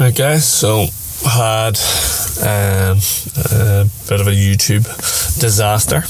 Right guys, so had a bit of a YouTube disaster.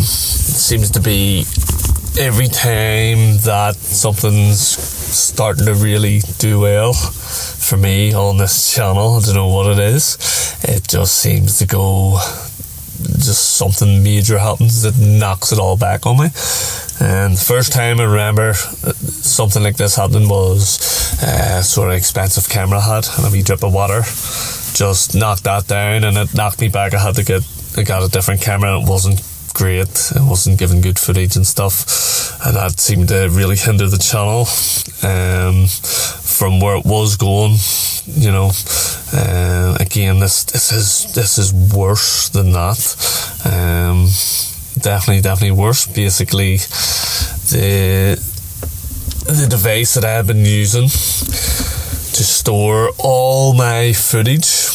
Seems to be every time that something's starting to really do well for me on this channel, I don't know what it is, it just seems to go, just something major happens that knocks it all back on me. And the first time I remember something like this happening was sort of expensive camera I had, and a wee drip of water just knocked that down and it knocked me back. I got a different camera and it wasn't great, it wasn't giving good footage and stuff, and that seemed to really hinder the channel from where it was going, you know. Again, this is worse than that. Definitely worse. Basically, the device that I've been using to store all my footage,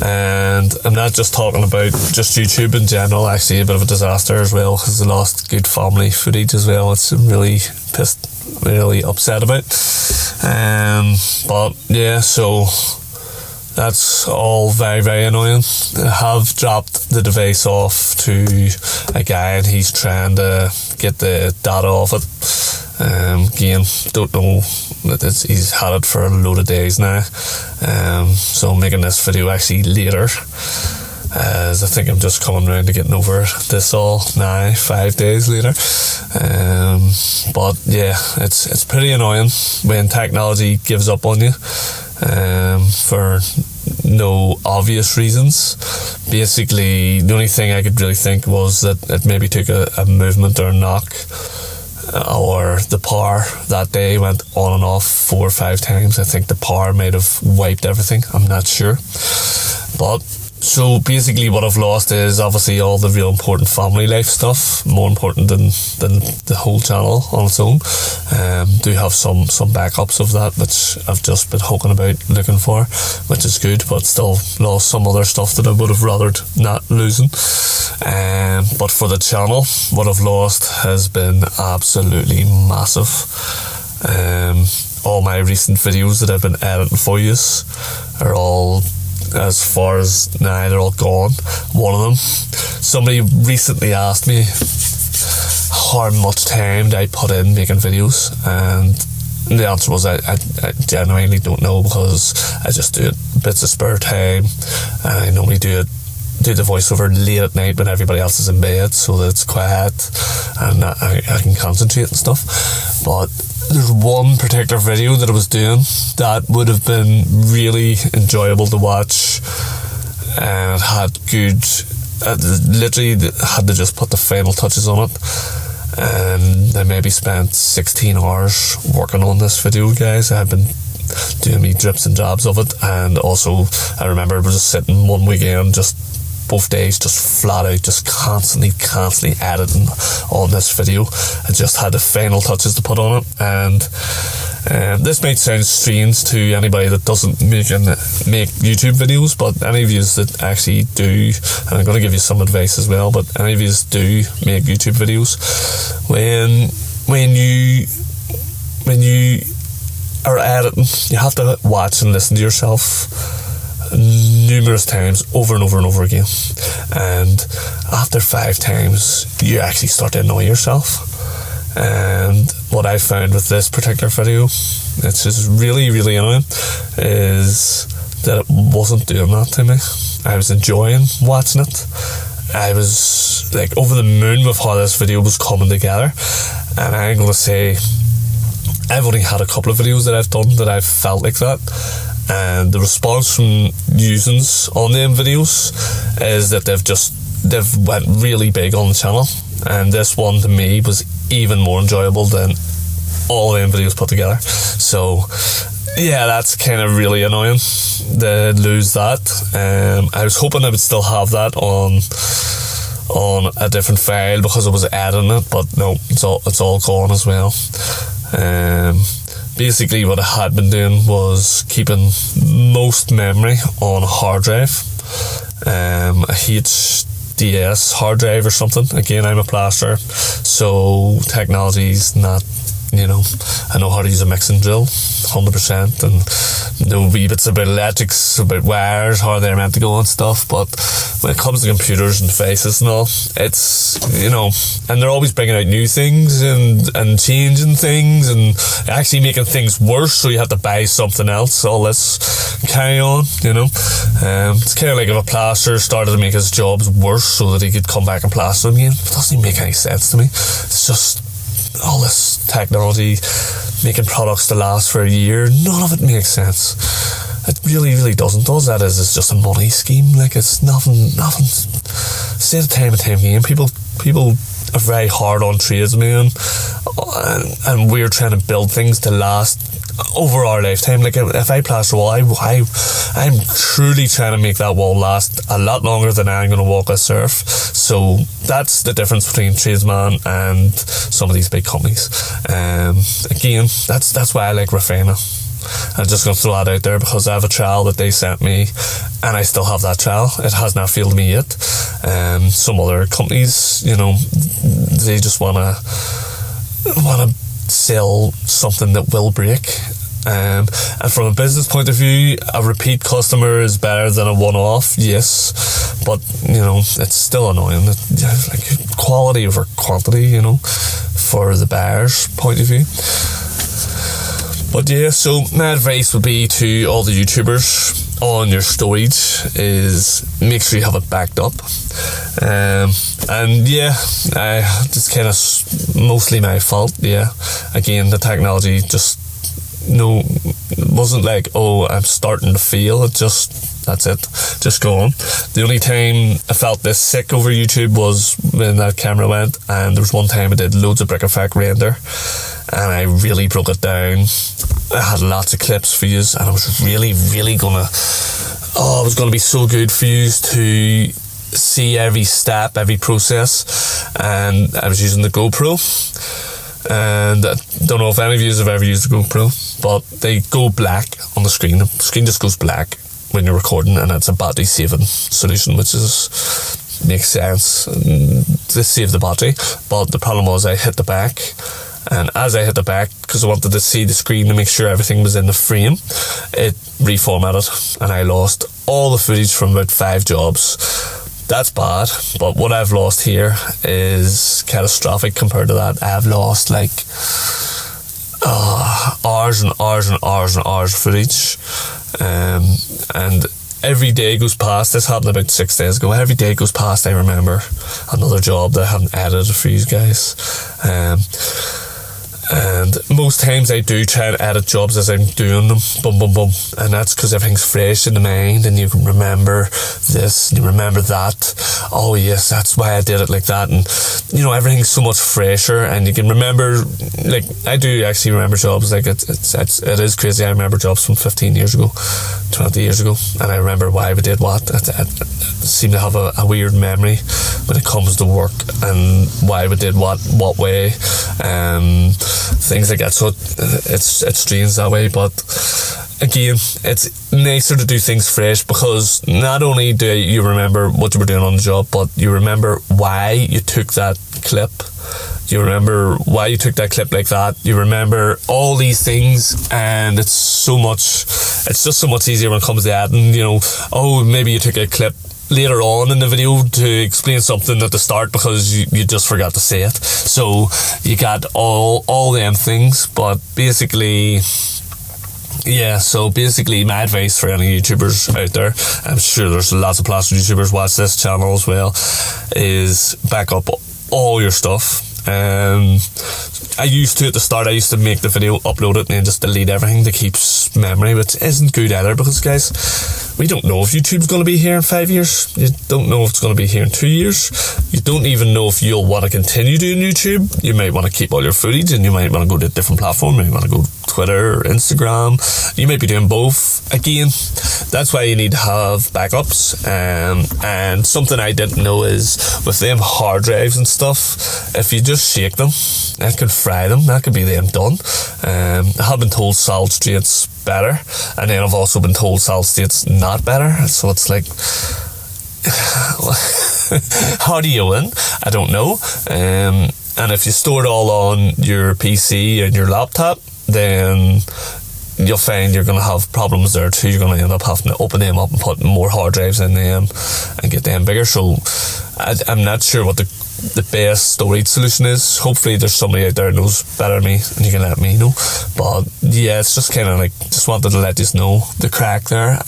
and I'm not just talking about just YouTube in general, actually a bit of a disaster as well, because I lost good family footage as well. It's really upset about. But yeah, so that's all very, very annoying. I have dropped the device off to a guy and he's trying to get the data off it. Again, don't know, he's had it for a load of days now. So I'm making this video actually later, as I think I'm just coming around to getting over this all now, 5 days later. But yeah, it's pretty annoying when technology gives up on you for no obvious reasons. Basically, the only thing I could really think was that it maybe took a movement or a knock, or the power that day went on and off 4 or 5 times. I think the power might have wiped everything, I'm not sure. But so basically what I've lost is obviously all the real important family life stuff, more important than the whole channel on its own. Do have some backups of that, which I've just been hooking about looking for, which is good, but still lost some other stuff that I would have rathered not losing. But for the channel, what I've lost has been absolutely massive. All my recent videos that I've been editing for you are all, as far as now, they're all gone. One of them, somebody recently asked me how much time do I put in making videos, and the answer was I genuinely don't know, because I just do it bits of spare time. I normally do the voiceover late at night when everybody else is in bed, so that it's quiet and I can concentrate and stuff. But there's one particular video that I was doing that would have been really enjoyable to watch, and it had good, literally had to just put the final touches on it, and I maybe spent 16 hours working on this video, guys. I've been doing me drips and drabs of it, and also I remember I was just sitting one weekend, just both days, just flat out, just constantly editing on this video. I just had the final touches to put on it, and this might sound strange to anybody that doesn't make YouTube videos, but any of you that actually do, and I'm going to give you some advice as well, but any of you do make YouTube videos, when you are editing, you have to watch and listen to yourself numerous times, over and over and over again, and after 5 times you actually start to annoy yourself. And what I found with this particular video, it's just really annoying, is that it wasn't doing that to me. I was enjoying watching it. I was like over the moon with how this video was coming together, and I'm going to say I've only had a couple of videos that I've done that I've felt like that. And the response from users on them videos is that they've went really big on the channel, and this one to me was even more enjoyable than all them videos put together. So yeah, that's kind of really annoying to lose that. I was hoping I would still have that on a different file because I was editing it, but no, it's all gone as well. Basically what I had been doing was keeping most memory on a hard drive, a HDS hard drive or something. Again, I'm a plasterer, so technology's not you know. I know how to use a mixing drill, 100%, and know wee bits about electrics, about wires, how they're meant to go and stuff, but when it comes to computers and devices and all, it's, you know, and they're always bringing out new things and changing things and actually making things worse, so you have to buy something else, all this carry on, you know. It's kind of like if a plasterer started to make his jobs worse so that he could come back and plaster them again. It doesn't even make any sense to me. It's just all this technology making products to last for a year, none of it makes sense. It really, really doesn't. All that is just a money scheme. Like, it's nothing. Say the time and time again, people are very hard on tradesmen, and we're trying to build things to last over our lifetime. Like, if I plaster a wall, I'm truly trying to make that wall last a lot longer than I'm going to walk a surf. So that's the difference between tradesman and some of these big companies. Again, that's why I like Refina. I'm just going to throw that out there because I have a trowel that they sent me, and I still have that trowel. It has not failed me yet. Some other companies, you know, they just want to sell something that will break. And from a business point of view, a repeat customer is better than a one-off, yes, but, you know, it's still annoying. Like, quality over quantity, you know, for the buyer's point of view. But yeah, so my advice would be to all the YouTubers on your storage is make sure you have it backed up. And yeah, it's kind of mostly my fault. Yeah, again, the technology just wasn't like, oh, I'm starting to fail. It just, that's it, just go on. The only time I felt this sick over YouTube was when that camera went, and there was one time I did loads of brick effect render, and I really broke it down. I had lots of clips for you, and I was really, really it was gonna be so good for you to see every step, every process. And I was using the GoPro, and I don't know if any of you have ever used the GoPro, but they go black on the screen. The screen just goes black when you're recording, and it's a battery saving solution, which makes sense to save the battery. But the problem was I hit the back, and as I hit the back, because I wanted to see the screen to make sure everything was in the frame, it reformatted, and I lost all the footage from about 5 jobs. That's bad, but what I've lost here is catastrophic compared to that. I've lost like hours and hours and hours and hours of footage, and every day goes past. This happened about 6 days ago. Every day goes past, I remember another job that I haven't edited for you guys. And most times I do try and edit jobs as I'm doing them, and that's because everything's fresh in the mind, and you can remember this, and you remember that. Oh yes, that's why I did it like that, and you know, everything's so much fresher, and you can remember. Like, I do actually remember jobs. Like, it is crazy. I remember jobs from 15 years ago, 20 years ago, and I remember why we did what. I seem to have a weird memory when it comes to work and why we did what way. Things like that, so it's strange that way. But again, it's nicer to do things fresh, because not only do you remember what you were doing on the job, but you remember why you took that clip. You remember why you took that clip like that. You remember all these things, and it's just so much easier when it comes to editing. You know, oh, maybe you took a clip later on in the video to explain something at the start because you just forgot to say it. So you got all them things, but basically, yeah, so basically my advice for any YouTubers out there, I'm sure there's lots of plaster YouTubers watch this channel as well, is back up all your stuff. I used to, at the start, I used to make the video, upload it, and then just delete everything to keep memory, which isn't good either, because guys, we don't know if YouTube's going to be here in 5 years. You don't know if it's going to be here in 2 years. You don't even know if you'll want to continue doing YouTube. You might want to keep all your footage, and you might want to go to a different platform. You might want to go to Twitter or Instagram. You might be doing both. Again, that's why you need to have backups. And something I didn't know is with them hard drives and stuff, if you just shake them, that could fry them. That could be them done. I have been told solid state's better, and then I've also been told solid state's not better. So it's like, how do you win? I don't know. And if you store it all on your PC and your laptop, then you'll find you're going to have problems there too. You're going to end up having to open them up and put more hard drives in them and get them bigger. So I'm not sure what the best storage solution is. Hopefully there's somebody out there who knows better than me and you can let me know. But yeah, it's just kind of like, just wanted to let you know the crack there.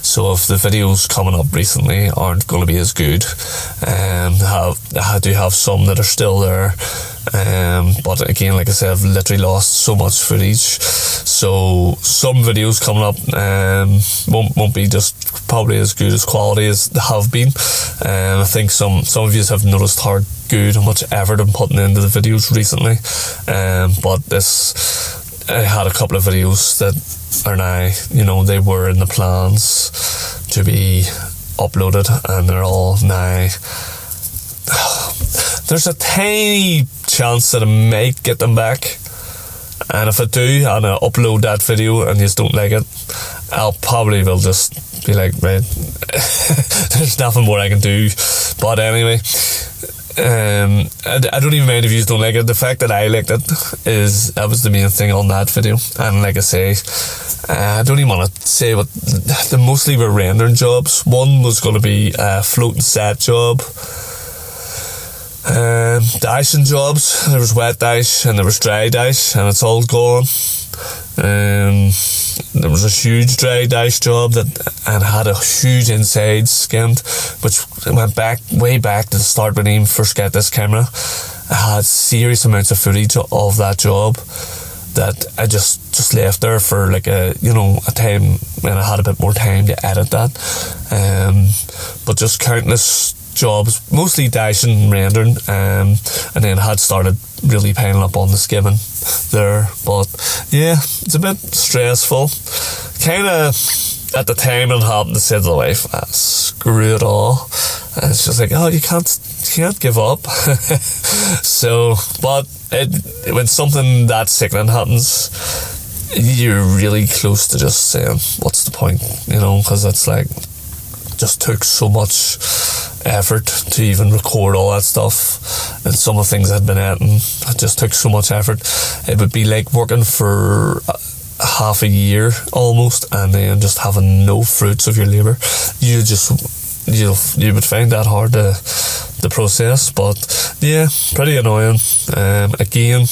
So if the videos coming up recently aren't going to be as good, I do have some that are still there. But again, like I said, I've literally lost so much footage. So some videos coming up won't be just probably as good as quality as they have been. I think some of you have noticed how good, how much effort I'm putting into the videos recently. But I had a couple of videos that are now, you know, they were in the plans to be uploaded, and they're all now. There's a tiny chance that I might get them back, and if I do and I upload that video and you just don't like it, I'll probably will just be like, right, there's nothing more I can do. But anyway, I don't even mind if you don't like it. The fact that I liked it that was the main thing on that video. And like I say, I don't even want to say what they mostly were rendering jobs. One was going to be a floating set job. Dashing jobs. There was wet dash and there was dry dash, and it's all gone. There was a huge dry dash job and had a huge inside skinned, which went way back to the start when I even first got this camera. I had serious amounts of footage of that job that I just left there for like a time when I had a bit more time to edit that. But just countless jobs, mostly dashing and rendering, and then had started really piling up on the skimming there. But yeah, it's a bit stressful. Kind of at the time it happened, to say to the wife, screw it all. And it's just like, oh, you can't give up. So, but when something that sickening happens, you're really close to just saying, what's the point? Because it's like, just took so much effort to even record all that stuff, and some of the things I'd been at, and it just took so much effort. It would be like working for half a year almost, and then just having no fruits of your labour. You would find that hard to process. But yeah, pretty annoying. Again,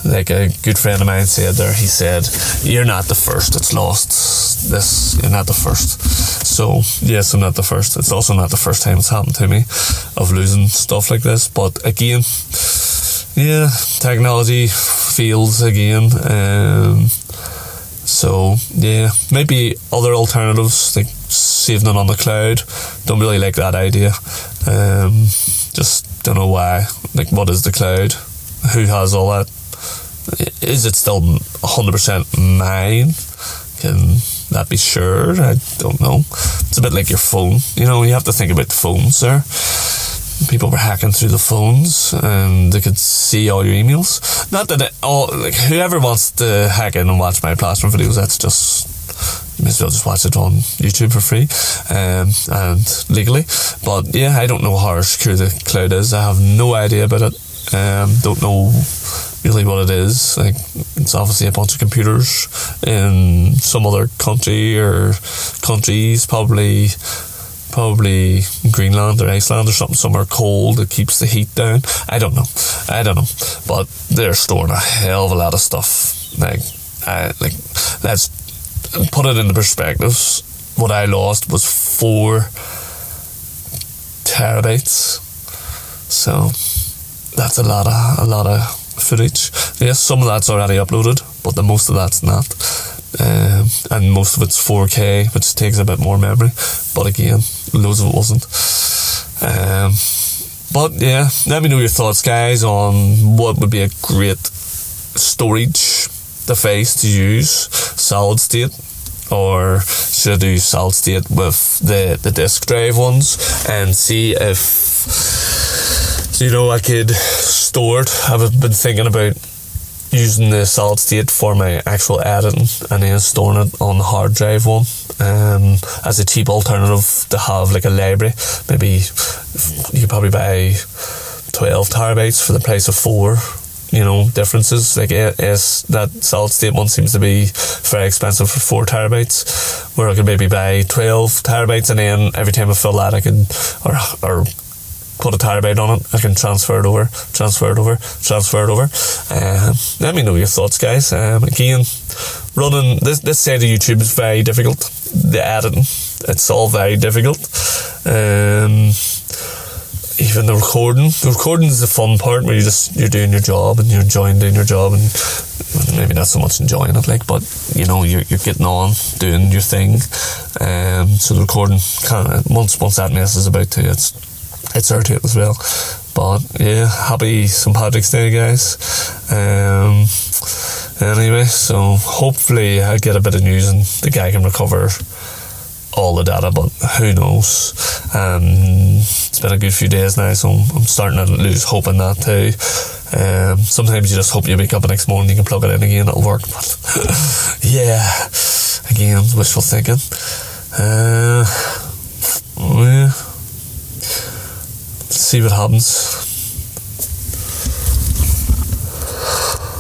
like a good friend of mine said there, he said, you're not the first that's lost this, you're not the first. So yes, I'm not the first. It's also not the first time it's happened to me of losing stuff like this. But again, yeah, technology fails again. So yeah, maybe other alternatives like saving it on the cloud. Don't really like that idea. Just don't know why. Like, what is the cloud? Who has all that? Is it still 100% mine? Can that be sure? I don't know. It's a bit like your phone. You have to think about the phones there. People were hacking through the phones and they could see all your emails. Not that whoever wants to hack in and watch my plastering videos, that's just, you may as well just watch it on YouTube for free and legally. But yeah, I don't know how secure the cloud is. I have no idea about it. Don't know really what it is. Like, it's obviously a bunch of computers in some other country or countries, probably Greenland or Iceland or something, somewhere cold that keeps the heat down. I don't know, but they're storing a hell of a lot of stuff. Let's put it into perspective. What I lost was 4 terabytes, so that's a lot of footage. Yes, some of that's already uploaded, but the most of that's not. And most of it's 4K, which takes a bit more memory. But again, loads of it wasn't. But yeah, let me know your thoughts, guys, on what would be a great storage device to use. Solid state, or should I do solid state with the disk drive ones, and see if I could store it. I've been thinking about using the solid state for my actual editing and then storing it on the hard drive one, as a cheap alternative to have like a library. Maybe you could probably buy 12 terabytes for the price of 4. You know, differences. Like, that solid state one seems to be very expensive for 4 terabytes, where I could maybe buy 12 terabytes, and then every time I fill that, I can, or put a terabyte on it, I can transfer it over. Let me know your thoughts, guys. Again, running this side of YouTube is very difficult. The editing, it's all very difficult. Even the recording is the fun part, where you're doing your job and you're enjoying doing your job, and maybe not so much enjoying it, like, but you know, you're getting on doing your thing. So the recording kind of, once that mess is about to, it's there to it as well. But yeah, happy St. Patrick's Day, guys. Anyway, so hopefully I get a bit of news and the guy can recover all the data, but who knows. It's been a good few days now, so I'm starting to lose hope in that too. Sometimes you just hope you wake up the next morning, you can plug it in again, it'll work, but yeah, again, wishful thinking. Yeah, see what happens.